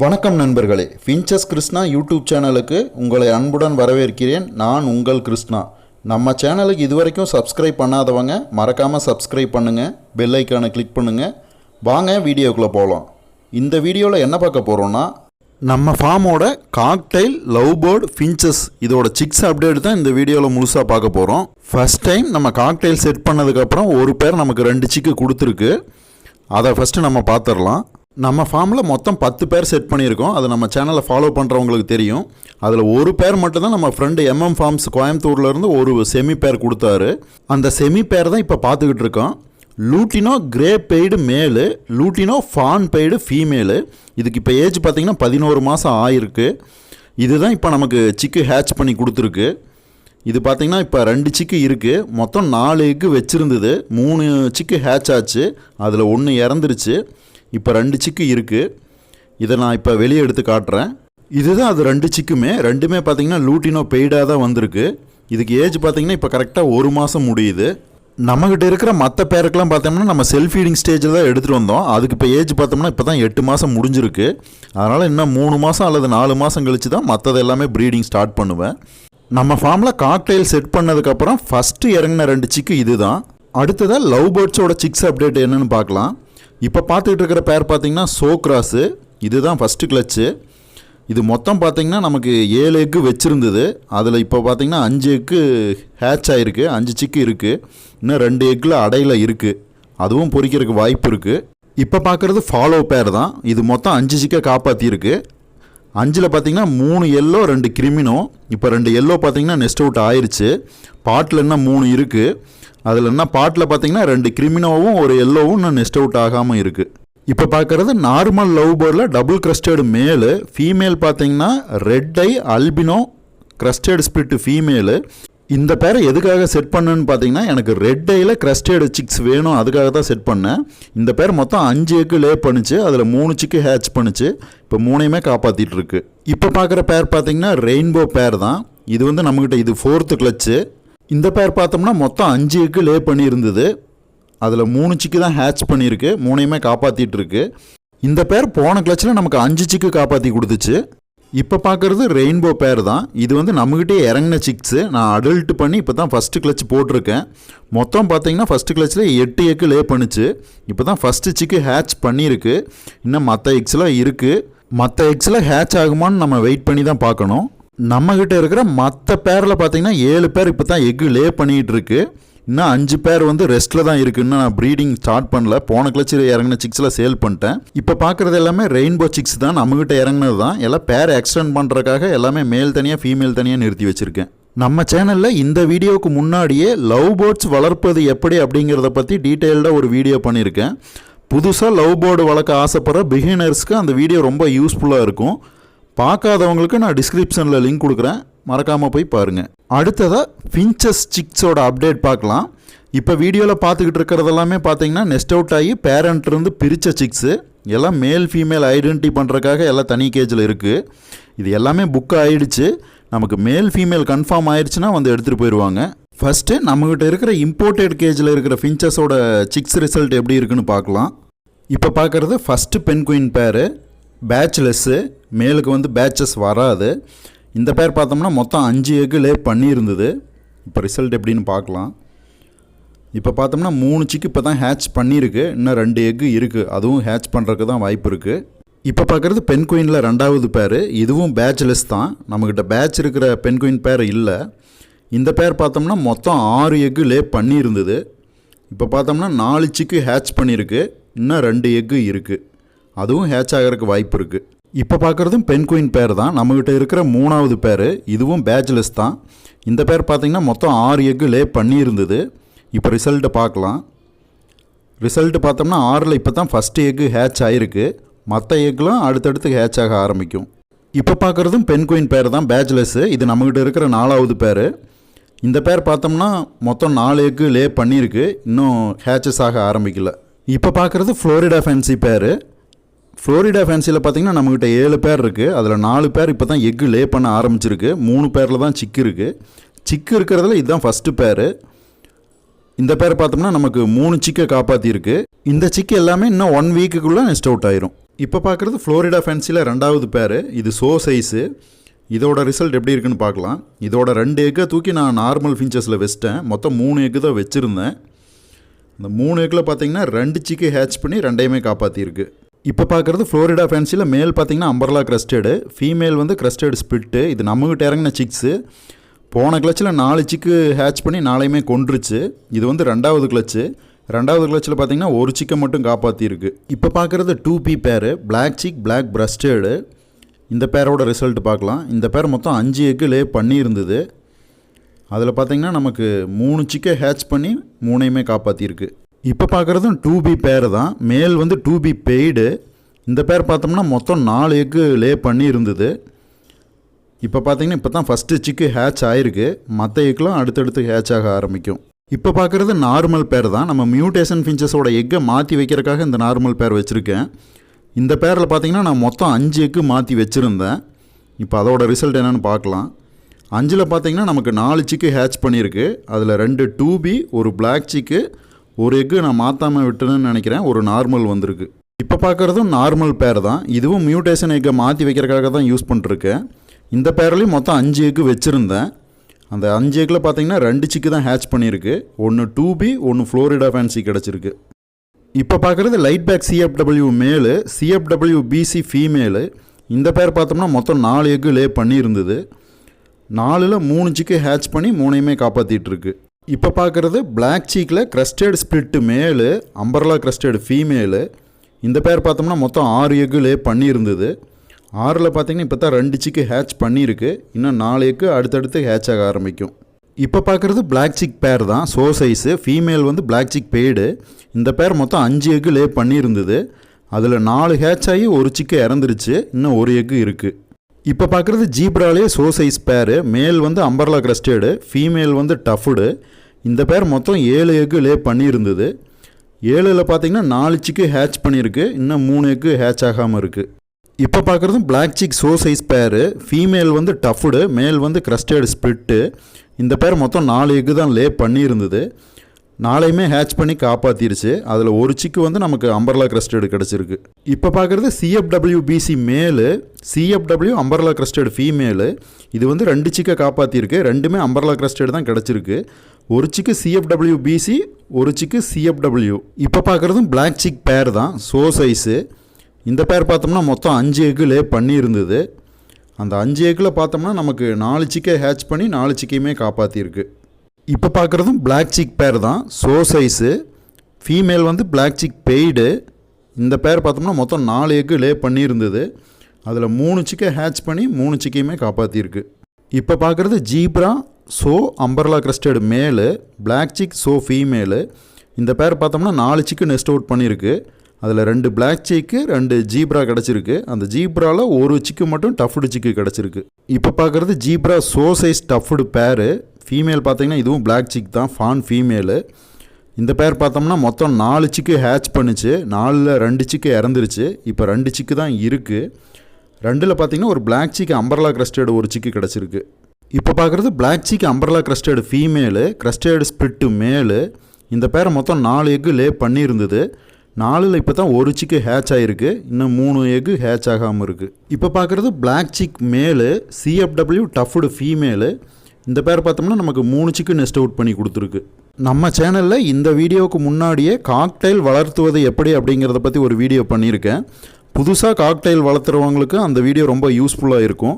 வணக்கம் நண்பர்களே, finches Krishna YouTube சேனலுக்கு உங்களை அன்புடன் வரவேற்கிறேன். நான் உங்கள் கிருஷ்ணா. நம்ம சேனலுக்கு இதுவரைக்கும் சப்ஸ்கிரைப் பண்ணாதவங்க மறக்காமல் சப்ஸ்கிரைப் பண்ணுங்கள், பெல் ஐக்கானை கிளிக் பண்ணுங்கள். வாங்க வீடியோக்குள்ளே போகலாம். இந்த வீடியோவில் என்ன பார்க்க போகிறோன்னா, நம்ம ஃபார்மோட காக்டைல் லவ் பேர்ட் ஃபின்ச்சஸ் இதோட சிக்ஸ் அப்டேட் தான் இந்த வீடியோவில் முழுசாக பார்க்க போகிறோம். ஃபஸ்ட் டைம் நம்ம காக்டைல் செட் பண்ணதுக்கப்புறம் ஒரு பேர் நமக்கு 2 சிக்கு கொடுத்துருக்கு. அதை ஃபஸ்ட்டு நம்ம பார்த்துடலாம். நம்ம ஃபார்மில் மொத்தம் 10 பேர் செட் பண்ணியிருக்கோம். அது நம்ம சேனலை ஃபாலோ பண்ணுறவங்களுக்கு தெரியும். அதில் ஒரு பேர் மட்டும்தான் நம்ம ஃப்ரெண்டு ஃபார்ம்ஸ் கோயம்புத்தூர்லேருந்து ஒரு செமி பேர் கொடுத்தாரு. அந்த செமி பேர் தான் இப்போ பார்த்துக்கிட்டு இருக்கோம். லூட்டினோ கிரே பெய்டு மேலு, லூட்டினோ ஃபான் பெய்டு ஃபீமேலு. இதுக்கு இப்போ ஏஜ் பார்த்திங்கன்னா 11 மாதம் ஆயிருக்கு. இதுதான் இப்போ நமக்கு சிக்கு ஹேட்ச் பண்ணி கொடுத்துருக்கு. இது பார்த்திங்கன்னா இப்போ 2 சிக்கு இருக்குது. மொத்தம் 4 எக்கு வச்சுருந்தது. 3 சிக்கு ஹேட்ச் ஆச்சு. அதில் 1 இறந்துருச்சு. இப்போ 2 சிக்கு இருக்குது. இதை நான் இப்போ வெளியே எடுத்து காட்டுறேன். இதுதான் அது 2 சிக்குமே. ரெண்டுமே பார்த்திங்கன்னா லூட்டினோ பெய்டாக தான் வந்திருக்கு. இதுக்கு ஏஜ் பார்த்திங்கன்னா இப்போ கரெக்டாக 1 மாதம் முடியுது. நம்மகிட்ட இருக்கிற மற்ற பேருக்கெல்லாம் பார்த்தோம்னா நம்ம செல்ஃப் ஃபீடிங் ஸ்டேஜில் தான் எடுத்துகிட்டு வந்தோம். அதுக்கு இப்போ ஏஜ் பார்த்தோம்னா இப்போ தான் 8 மாதம் முடிஞ்சிருக்கு. அதனால் இன்னும் 3 மாதம் அல்லது 4 மாதம் கழித்து தான் மற்றது எல்லாமே ப்ரீடிங் ஸ்டார்ட் பண்ணுவேன். நம்ம ஃபார்மில் காக்டைல் செட் பண்ணதுக்கப்புறம் ஃபஸ்ட்டு இறங்கின 2 சிக்கு இது தான். அடுத்ததாக லவ் பேர்ட்ஸோட சிக்ஸ் அப்டேட் என்னென்னு பார்க்கலாம். இப்போ பார்த்துக்கிட்டு இருக்கிற பேர் பார்த்திங்கன்னா சோக்ராஸு. இதுதான் ஃபஸ்ட்டு கிளச்சு. இது மொத்தம் பார்த்திங்கன்னா நமக்கு 7 எக்கு வச்சுருந்தது. அதில் இப்போ பார்த்திங்கன்னா 5 எக்கு ஹேட்ச் ஆகிருக்கு. 5 சிக்கு இருக்குது. இன்னும் 2 எக்கில் அடையில் இருக்குது. அதுவும் பொரிக்கிறதுக்கு வாய்ப்பு இருக்குது. இப்போ பார்க்குறது ஃபாலோ பேர் தான். இது மொத்தம் 5 சிக்கை காப்பாற்றிருக்கு. 5ல் பார்த்திங்கன்னா 3 எல்லோ 2 கிரிமினோ. இப்போ 2 எல்லோ பார்த்திங்கன்னா நெஸ்ட் அவுட் ஆயிடுச்சு. பாட்டில் என்ன 3 இருக்குது. அதில் என்ன பாட்டில் பார்த்திங்கன்னா 2 கிரிமினோவும் ஒரு எல்லோவும் இன்னும் நெஸ்ட் அவுட் ஆகாமல் இருக்குது. இப்போ பார்க்குறது நார்மல் லவ் பேர்டில் டபுள் கிரஸ்டேடு மேலு. ஃபீமேல் பார்த்திங்கன்னா ரெட் ஐ அல்பினோ கிரஸ்டேடு ஸ்பிரிட் ஃபீமேலு. இந்த பேரை எதுக்காக செட் பண்ணுன்னு பார்த்தீங்கன்னா, எனக்கு ரெட் ஐயில் கிரஸ்டேடு சிக்ஸ் வேணும், அதுக்காக தான் செட் பண்ணேன். இந்த பேர் மொத்தம் 5 எக்கு லே பண்ணிச்சு. அதில் 3 சிக்கு ஹேட்ச் பண்ணிச்சு. இப்போ 3ஐயுமே காப்பாற்றிட்டு இருக்கு. இப்போ பார்க்குற பேர் பார்த்திங்கன்னா ரெயின்போ பேர் தான். இது வந்து நம்மக்கிட்ட இது 4th கிளச்சு. இந்த பேர் பார்த்தோம்னா மொத்தம் 5 எக்கு லே பண்ணியிருந்தது. அதில் 3 சிக்கு தான் ஹேட்ச் பண்ணியிருக்கு. 3ஐயுமே காப்பாற்றிட்டு இருக்கு. இந்த பேர் போன கிளச்சில் நமக்கு 5 சிக்கு காப்பாற்றி கொடுத்துச்சு. இப்போ பார்க்குறது ரெயின்போ பேர் தான். இது வந்து நம்மகிட்டே இறங்கின சிக்ஸு. நான் அடல்ட் பண்ணி இப்போ தான் ஃபஸ்ட்டு கிளச் போட்டிருக்கேன். மொத்தம் பார்த்தீங்கன்னா ஃபஸ்ட்டு கிளச்சில் 8 எக்கு லே பண்ணிச்சு. இப்போ தான் ஃபஸ்ட்டு சிக்கு ஹேட்ச் பண்ணியிருக்கு. இன்னும் மற்ற எக்ஸ்லாம் இருக்குது. மற்ற எக்ஸில் ஹேட்ச் ஆகுமான்னு நம்ம வெயிட் பண்ணி தான் பார்க்கணும். நம்மக்கிட்ட இருக்கிற மற்ற பேரில் பார்த்தீங்கன்னா 7 பேர் இப்போ தான் எக்கு லே பண்ணிகிட்டு இருக்கு. இன்னும் 5 பேர் வந்து ரெஸ்ட்டில் தான் இருக்குது. இன்னும் நான் ப்ரீடிங் ஸ்டார்ட் பண்ணல. போன கிளச்சில் இறங்கின சிக்ஸில் சேல் பண்ணிட்டேன். இப்போ பார்க்குறது எல்லாமே ரெயின்போ சிக்ஸ் தான். நம்மகிட்ட இறங்கினது தான். எல்லாம் பேர் எக்ஸ்டெண்ட் பண்ணுறதுக்காக எல்லாமே மேல் தனியாக ஃபீமேல் தனியாக நிறுத்தி வச்சுருக்கேன். நம்ம சேனலில் இந்த வீடியோவுக்கு முன்னாடியே லவ் பேர்ட்ஸ் வளர்ப்பது எப்படி அப்படிங்கிறத பற்றி டீட்டெயில்டாக ஒரு வீடியோ பண்ணியிருக்கேன். புதுசாக லவ் பேர்டு வளர்க்க ஆசைப்படுற பிகினர்ஸ்க்கு அந்த வீடியோ ரொம்ப யூஸ்ஃபுல்லாக இருக்கும். பார்க்காதவங்களுக்கு நான் டிஸ்கிரிப்ஷனில் லிங்க் கொடுக்குறேன், மறக்காமல் போய் பாருங்கள். அடுத்ததாக ஃபின்ச்சஸ் சிக்ஸோட அப்டேட் பார்க்கலாம். இப்போ வீடியோவில் பார்த்துக்கிட்டு இருக்கிறது எல்லாமே பார்த்தீங்கன்னா நெஸ்ட் அவுட் ஆகி பேரண்ட்லேருந்து பிரித்த சிக்ஸு. எல்லாம் மேல் ஃபீமேல் ஐடென்டி பண்ணுறதுக்காக எல்லாம் தனி கேஜில் இருக்குது. இது எல்லாமே புக் ஆகிடுச்சு. நமக்கு மேல் ஃபீமேல் கன்ஃபார்ம் ஆயிடுச்சுன்னா வந்து எடுத்துகிட்டு போயிடுவாங்க. ஃபஸ்ட்டு நம்மகிட்ட இருக்கிற இம்போர்ட்டட் கேஜில் இருக்கிற ஃபின்ச்சஸோட சிக்ஸ் ரிசல்ட் எப்படி இருக்குன்னு பார்க்கலாம். இப்போ பார்க்குறது ஃபஸ்ட்டு பென்குயின் பேரு, பேட்ச்லெஸ்ஸு. மேலுக்கு வந்து பேட்சஸ் வராது. இந்த பேர் பார்த்தோம்னா மொத்தம் 5 எக்கு லே பண்ணியிருந்தது. இப்போ ரிசல்ட் எப்படின்னு பார்க்கலாம். இப்போ பார்த்தோம்னா 3 சிக்கு இப்போ தான் ஹேட்ச் பண்ணியிருக்கு. இன்னும் 2 எக்கு இருக்குது. அதுவும் ஹேட்ச் பண்ணுறதுக்கு தான் வாய்ப்பு இருக்குது. இப்போ பார்க்குறது பென்குயினில் 2வது பேர். இதுவும் பேட்ச்லெஸ் தான். நம்மக்கிட்ட பேட்ச் இருக்கிற பென்குயின் பேர் இல்லை. இந்த பேர் பார்த்தோம்னா மொத்தம் 6 எக்கு லே பண்ணியிருந்தது. இப்போ பார்த்தோம்னா 4 சிக்கு ஹேட்ச் பண்ணியிருக்கு. இன்னும் 2 எக்கு இருக்குது. அதுவும் ஹேட்ச் ஆகிறதுக்கு வாய்ப்பு இருக்குது. இப்போ பார்க்குறதும் பென்குயின் பேர் தான். நம்மக்கிட்ட இருக்கிற 3வது பேர். இதுவும் பேட்ச்லெஸ் தான். இந்த பேர் பார்த்திங்கன்னா மொத்தம் 6 எக்கு லே பண்ணியிருந்தது. இப்போ ரிசல்ட்டை பார்க்கலாம். ரிசல்ட்டு பார்த்தோம்னா 6ல் இப்போ தான் ஃபஸ்ட்டு எக்கு ஹேட்ச் ஆகிருக்கு. மற்ற எக்குலாம் அடுத்தடுத்து ஹேட்ச் ஆக ஆரம்பிக்கும். இப்போ பார்க்குறதும் பென்குயின் பேர் தான், பேட்ச்லெஸ்ஸு. இது நம்மக்கிட்ட இருக்கிற 4வது பேர். இந்த பேர் பார்த்தோம்னா மொத்தம் 4 எக்கு லே பண்ணியிருக்கு. இன்னும் ஹேச்சஸ் ஆக ஆரம்பிக்கல. இப்போ பார்க்குறது ஃப்ளோரிடா ஃபேன்சி பேர். ஃப்ளோரிடா ஃபேன்சியில் பார்த்திங்கன்னா நம்மக்கிட்ட 7 பேர் இருக்குது. அதில் 4 பேர் இப்போ தான் எக்கு லே பண்ண ஆரம்பிச்சிருக்கு. 3 பேரில் தான் சிக்கு இருக்குது. சிக்கு இருக்கிறதுல இதுதான் ஃபஸ்ட்டு பேர். இந்த பேர் பார்த்தோம்னா நமக்கு 3 சிக்கை காப்பாற்றிருக்கு. இந்த சிக்கு எல்லாமே இன்னும் 1 வீக்குக்குள்ளே நெஸ்ட் அவுட் ஆயிரும். இப்போ பார்க்குறது ஃப்ளோரிடா ஃபேன்சியில் ரெண்டாவது பேர். இது ஸோ சைஸு. இதோட ரிசல்ட் எப்படி இருக்குன்னு பார்க்கலாம். இதோட 2 எக்கை தூக்கி நான் நார்மல் ஃபின்ச்சஸில் வச்சிட்டேன். மொத்தம் 3 எக்கு தான் வச்சுருந்தேன். இந்த 3 எக்கில் பார்த்தீங்கன்னா 2 சிக்கு ஹேட்ச் பண்ணி 2யுமே காப்பாற்றிருக்கு. இப்போ பார்க்குறது ஃப்ளோரிடா ஃபேன்சியில் மேல் பார்த்தீங்கன்னா அம்பர்லா கிரஸ்டடு, ஃபீமேல் வந்து கிரஸ்டட் ஸ்பிட்டு. இது நம்மகிட்ட இறங்கின சிக்ஸு. போன கிளச்சில் 4 சிக்கு ஹேட்ச் பண்ணி 4யுமே கொன்றுச்சு. இது வந்து 2வது கிளச்சு. 2வது கிளச்சில் பார்த்தீங்கன்னா 1 சிக்கை மட்டும் காப்பாற்றிருக்கு. இப்போ பார்க்குறது 2P பேர், பிளாக் சிக் பிளாக் பிரஸ்டடு. இந்த பேரோட ரிசல்ட் பார்க்கலாம். இந்த பேர் மொத்தம் 5 எக்கு லே பண்ணியிருந்தது. அதில் பார்த்தீங்கன்னா நமக்கு 3 சிக்கை ஹேட்ச் பண்ணி 3யுமே காப்பாற்றிருக்கு. இப்போ பார்க்குறதும் 2B பேர் தான். மேல் வந்து 2B பெய்டு. இந்த பேர் பார்த்தோம்னா மொத்தம் 4 எக்கு லே பண்ணியிருந்தது. இப்போ பார்த்தீங்கன்னா இப்போ தான் ஃபஸ்ட்டு சிக்கு ஹேட்ச் ஆகிருக்கு. மற்ற எக்குலாம் அடுத்தடுத்து ஹேட்ச் ஆக ஆரம்பிக்கும். இப்போ பார்க்குறது நார்மல் பேர் தான். நம்ம மியூட்டேஷன் ஃபின்ச்சஸோட எக்கை மாற்றி வைக்கிறதுக்காக இந்த நார்மல் பேர் வச்சுருக்கேன். இந்த பேரில் பார்த்தீங்கன்னா நான் மொத்தம் 5 எக்கு மாற்றி வச்சுருந்தேன். இப்போ அதோட ரிசல்ட் என்னென்னு பார்க்கலாம். 5ல் பார்த்தீங்கன்னா நமக்கு 4 சிக்கு ஹேட்ச் பண்ணியிருக்கு. அதில் 2 2B, ஒரு பிளாக் சிக்கு, ஒரு எக்கு நான் மாற்றாமல் விட்டுன்னு நினைக்கிறேன், ஒரு நார்மல் வந்திருக்கு. இப்போ பார்க்குறதும் நார்மல் பேர் தான். இதுவும் மியூட்டேஷன் எக்கை மாற்றி வைக்கிறதுக்காக தான் யூஸ் பண்ணிருக்கேன். இந்த பேர்லேயும் மொத்தம் 5 எக்கு வச்சுருந்தேன். அந்த 5 எக்கில் பார்த்தீங்கன்னா 2 சிக்கு தான் ஹேட்ச் பண்ணியிருக்கு. ஒன்று 2B, ஒன்று ஃப்ளோரிடா ஃபேன்சி கிடச்சிருக்கு. இப்போ பார்க்குறது லைட் பேக் CFW மேலு, CFW BC ஃபீமேலு. இந்த பேர் பார்த்தோம்னா மொத்தம் 4 எக்கு லே பண்ணியிருந்தது. 4ல் 3 சிக்கு ஹேட்ச் பண்ணி 3யுமே காப்பாற்றிட்டுருக்கு. இப்போ பார்க்குறது பிளாக் சீக்கில் கிரஸ்டட் ஸ்பிரிட்டு மேலு, அம்பர்லா கிரஸ்டட் ஃபீமேலு. இந்த பேர் பார்த்தோம்னா மொத்தம் 6 எக்கு லே பண்ணியிருந்தது. 6ல் பார்த்தீங்கன்னா இப்போ தான் 2 சிக்கு ஹேட்ச் பண்ணியிருக்கு. இன்னும் 4 எக்கு அடுத்தடுத்து ஹேட்ச் ஆக ஆரம்பிக்கும். இப்போ பார்க்குறது பிளாக் சிக் பேர் தான், ஸோ சைஸு. ஃபீமேல் வந்து பிளாக் சிக் பெய்டு. இந்த பேர் மொத்தம் 5 எக்கு லே பண்ணியிருந்தது. அதில் 4 ஹேட்ச் ஆகி 1 சிக்கு இறந்துருச்சு. இன்னும் 1 எக்கு இருக்குது. இப்போ பார்க்குறது ஜீப்ராலே ஸோ சைஸ் பேர். மேல் வந்து அம்பர்லா கிரஸ்டடு, ஃபீமேல் வந்து டஃப்டு. இந்த பேர் மொத்தம் 7 எக்கு லே பண்ணியிருந்தது. 7ல் பார்த்தீங்கன்னா 4 சிக்கு ஹேட்ச் பண்ணியிருக்கு. இன்னும் 3 எக்கு ஹேட்ச் ஆகாமல் இருக்குது. இப்போ பார்க்குறதும் பிளாக் சிக் ஸோ சைஸ் பேர். ஃபீமேல் வந்து டஃப்டு, மேல் வந்து கிரஸ்டட் ஸ்பிரிட்டு. இந்த பேர் மொத்தம் 4 எக்கு தான் லே பண்ணியிருந்தது. 4யுமே ஹேட்ச் பண்ணி காப்பாற்றிருச்சு. அதில் 1 சிக்கு வந்து நமக்கு அம்பர்லா கிரஸ்டடு கிடச்சிருக்கு. இப்போ பார்க்குறது CFW BC மேலு, CFW அம்பர்லா கிரஸ்டடு ஃபீமேலு. இது வந்து 2 சிக்கை காப்பாற்றிருக்கு. 2மே அம்பர்லா கிரஸ்டடு தான் கிடச்சிருக்கு. 1 சிக்கு CFW BC, 1 சிக்கு CFW. இப்போ பார்க்குறதும் பிளாக் சிக் பேர் தான், ஸோ சைஸு. இந்த பேர் பார்த்தோம்னா மொத்தம் 5 எக்கு லே பண்ணியிருந்தது. அந்த 5 எக்கில் பார்த்தோம்னா நமக்கு 4 சிக்கை ஹேட்ச் பண்ணி 4 சிக்கையுமே காப்பாற்றிருக்கு. இப்போ பார்க்குறதும் பிளாக் சிக் பேர் தான், ஸோ சைஸு. ஃபீமேல் வந்து பிளாக் சிக் பெய்டு. இந்த பேர் பார்த்தோம்னா மொத்தம் 4 எக்கு லே பண்ணியிருந்தது. அதில் 3 சிக்கை ஹேட்ச் பண்ணி 3 சிக்கையுமே காப்பாற்றிருக்கு. இப்போ பார்க்குறது ஜீப்ரா ஸோ அம்பர்லா கிரஸ்டட் மேலு, பிளாக் சிக் ஸோ ஃபீமேலு. இந்த பேர் பார்த்தோம்னா 4 சிக்கு நெஸ்ட் அவுட் பண்ணியிருக்கு. அதில் 2 பிளாக் சிக்கு, 2 ஜீப்ரா கிடச்சிருக்கு. அந்த ஜீப்ராவில் 1 சிக்கு மட்டும் டஃப்டு சிக்கு கிடச்சிருக்கு. இப்போ பார்க்குறது ஜீப்ரா ஸோ சைஸ் டஃப்டு பேரு. ஃபீமேல் பார்த்தீங்கன்னா இதுவும் பிளாக் சிக் தான், ஃபான் ஃபீமேலு. இந்த பேர் பார்த்தோம்னா மொத்தம் 4 சிக்கு ஹேட்ச் பண்ணிச்சு. 4ல் 2 சிக்கு இறந்துருச்சு. இப்போ 2 சிக்கு தான் இருக்குது. 2ல் பார்த்தீங்கன்னா ஒரு பிளாக் சிக்கு அம்பர்லா கிரஸ்டடு 1 சிக்கு கிடச்சிருக்கு. இப்போ பார்க்குறது பிளாக் சிக்கு umbrella crusted female, crusted spirit male. இந்த பேரை மொத்தம் 4 எக்கு லே பண்ணியிருந்தது. 4ல் இப்போ தான் 1 சிக்கு ஹேட்ச் ஆகிருக்கு. இன்னும் 3 எக்கு ஹேட்ச் ஆகாமல் இருக்குது. இப்போ பார்க்குறது பிளாக் சிக் மேலு, CFW டஃப்டு ஃபீமேலு. இந்த பேர் பார்த்தோம்னா நமக்கு 3 சிக்கு நெஸ்ட் அவுட் பண்ணி கொடுத்துருக்கு. நம்ம சேனலில் இந்த வீடியோவுக்கு முன்னாடியே காக்டைல் வளர்த்துவது எப்படி அப்படிங்கிறத பற்றி ஒரு வீடியோ பண்ணியிருக்கேன். புதுசாக காக்டைல் வளர்த்துறவங்களுக்கு அந்த வீடியோ ரொம்ப யூஸ்ஃபுல்லாக இருக்கும்.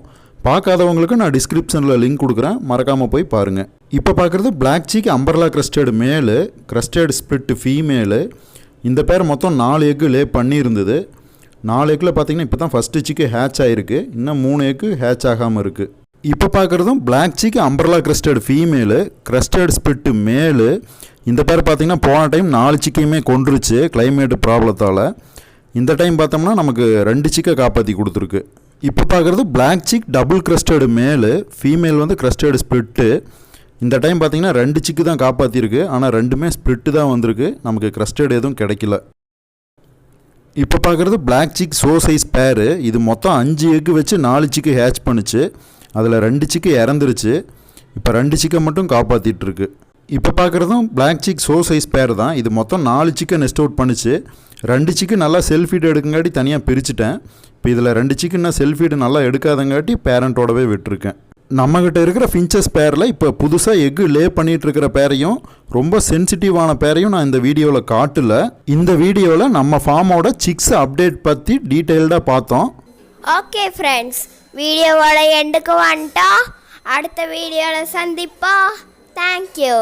பார்க்காதவங்களுக்கு நான் டிஸ்கிரிப்ஷனில் லிங்க் கொடுக்குறேன், மறக்காமல் போய் பாருங்கள். இப்போ பார்க்குறது பிளாக் சிக் அம்பர்லா கிரஸ்டட் மேலு, கிரஸ்டட் ஸ்பிரிட் ஃபீமேலு. இந்த பேர் மொத்தம் 4 எக்கு லே பண்ணியிருந்தது. 4 எக்கில் பார்த்தீங்கன்னா இப்போ தான் ஃபஸ்ட்டு சிக்கு ஹேட்ச் ஆகிருக்கு. இன்னும் 3 எக்கு ஹேட்ச் ஆகாமல் இருக்குது. இப்போ பார்க்குறதும் black chick umbrella crested female, crested spirit male. இந்த பேர் பார்த்தீங்கன்னா போன டைம் 4 சிக்கையுமே கொன்றுச்சு கிளைமேட் ப்ராப்ளத்தால். இந்த டைம் பார்த்தோம்னா நமக்கு 2 சிக்கை காப்பாற்றி கொடுத்துருக்கு. இப்போ பார்க்குறது பிளாக் சிக் டபுள் கிரஸ்டடு மேலு, ஃபீமேல் வந்து கிரஸ்டட் ஸ்பிரிட்டு. இந்த டைம் பார்த்தீங்கன்னா 2 சிக்கு தான் காப்பாற்றிருக்கு. ஆனால் 2மே ஸ்பிரிட்டு தான் வந்திருக்கு. நமக்கு கிரஸ்டட் எதுவும் கிடைக்கல. இப்போ பார்க்குறது பிளாக் சிக் ஸோ சைஸ் பேரு. இது மொத்தம் 5 எக்கு வச்சு 4 சிக்கு ஹேட்ச் பண்ணிச்சு. அதில் 2 சிக்கு இறந்துருச்சு. இப்போ 2 சிக்கை மட்டும் காப்பாற்றிட்டுருக்கு. இப்போ பார்க்குறதும் பிளாக் சிக் ஸோ சைஸ் பேர் தான். இது மொத்தம் 4 சிக்கை நெஸ்ட் அவுட் பண்ணிச்சு. 2 சிக்கன் நல்லா செல்ஃபீடு எடுக்குங்காட்டி தனியாக பிரிச்சுட்டேன். இப்போ இதில் 2 சிக்கன் நான் செல்ஃபீடு நல்லா எடுக்காதங்காட்டி பேரண்ட்டோடவே விட்டுருக்கேன். நம்மக்கிட்ட இருக்கிற ஃபின்ச்சஸ் பேரில் இப்போ புதுசாக எக்கு லே பண்ணிகிட்ருக்கிற பேரையும் ரொம்ப சென்சிட்டிவான பேரையும் நான் இந்த வீடியோவில் காட்டல. இந்த வீடியோவில் நம்ம ஃபார்மோட சிக்ஸ் அப்டேட் பற்றி டீட்டெயில்டாக பார்த்தோம். ஓகே ஃப்ரெண்ட்ஸ், வீடியோவோட எண்டுக்கு வந்துட்டோம். அடுத்த வீடியோவில் சந்திப்போம். தேங்க்யூ.